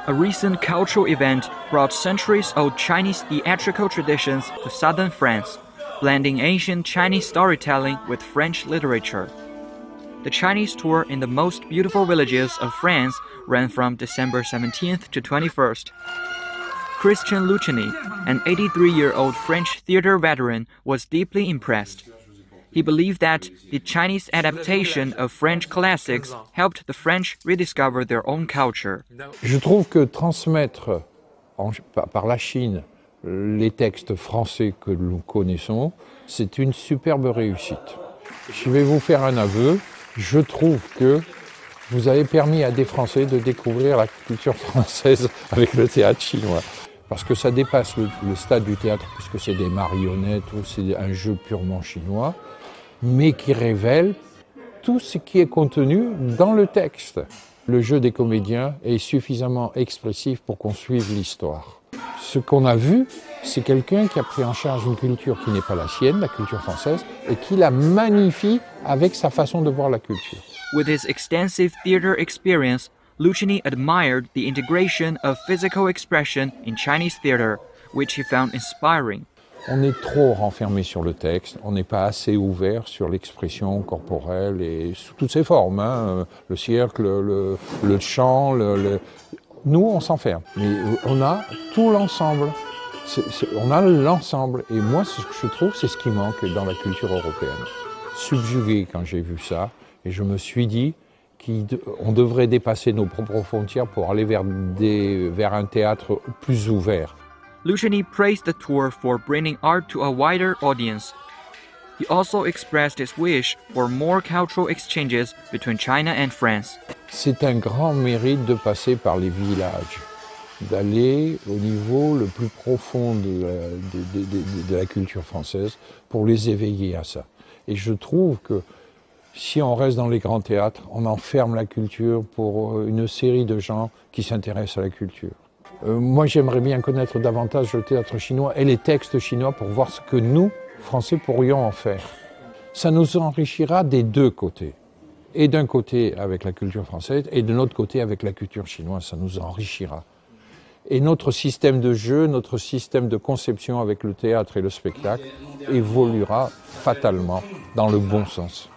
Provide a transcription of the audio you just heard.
A recent cultural event brought centuries-old Chinese theatrical traditions to southern France, blending ancient Chinese storytelling with French literature. The Chinese tour in the most beautiful villages of France ran from December 17th to 21st. Christian Luchini, an 83-year-old French theater veteran, was deeply impressed. He believed that the Chinese adaptation of French classics helped the French rediscover their own culture. Je trouve que transmettre par la Chine les textes français que nous connaissons, c'est une superbe réussite. Je vais vous faire un aveu, je trouve que vous avez permis à des Français de découvrir la culture française avec le théâtre chinois. Parce que ça dépasse le stade du théâtre, puisque c'est des marionnettes ou c'est un jeu purement chinois, mais qui révèle tout ce qui est contenu dans le texte. Le jeu des comédiens est suffisamment expressif pour qu'on suive l'histoire. Ce qu'on a vu, c'est quelqu'un qui a pris en charge une culture qui n'est pas la sienne, la culture française, et qui la magnifie avec sa façon de voir la culture. With his extensive theater experience, Luchini admired the integration of physical expression in Chinese theater, which he found inspiring. On est trop renfermé sur le texte, on n'est pas assez ouvert sur l'expression corporelle et sous toutes ses formes, hein, le cirque, le chant, Nous, on s'enferme, mais on a tout l'ensemble. On a l'ensemble, et moi, ce que je trouve, c'est ce qui manque dans la culture européenne. Subjugué quand j'ai vu ça, et je me suis dit qu'on devrait dépasser nos propres frontières pour aller vers un théâtre plus ouvert. Luchini praised the tour for bringing art to a wider audience. He also expressed his wish for more cultural exchanges between China and France. C'est un grand mérite de passer par les villages, d'aller au niveau le plus profond de la culture française pour les éveiller à ça. Et je trouve que si on reste dans les grands théâtres, on enferme la culture pour une série de gens qui s'intéressent à la culture. Moi, j'aimerais bien connaître davantage le théâtre chinois et les textes chinois pour voir ce que nous, Français, pourrions en faire. Ça nous enrichira des deux côtés. Et d'un côté avec la culture française et de l'autre côté avec la culture chinoise, ça nous enrichira. Et notre système de jeu, notre système de conception avec le théâtre et le spectacle évoluera fatalement dans le bon sens.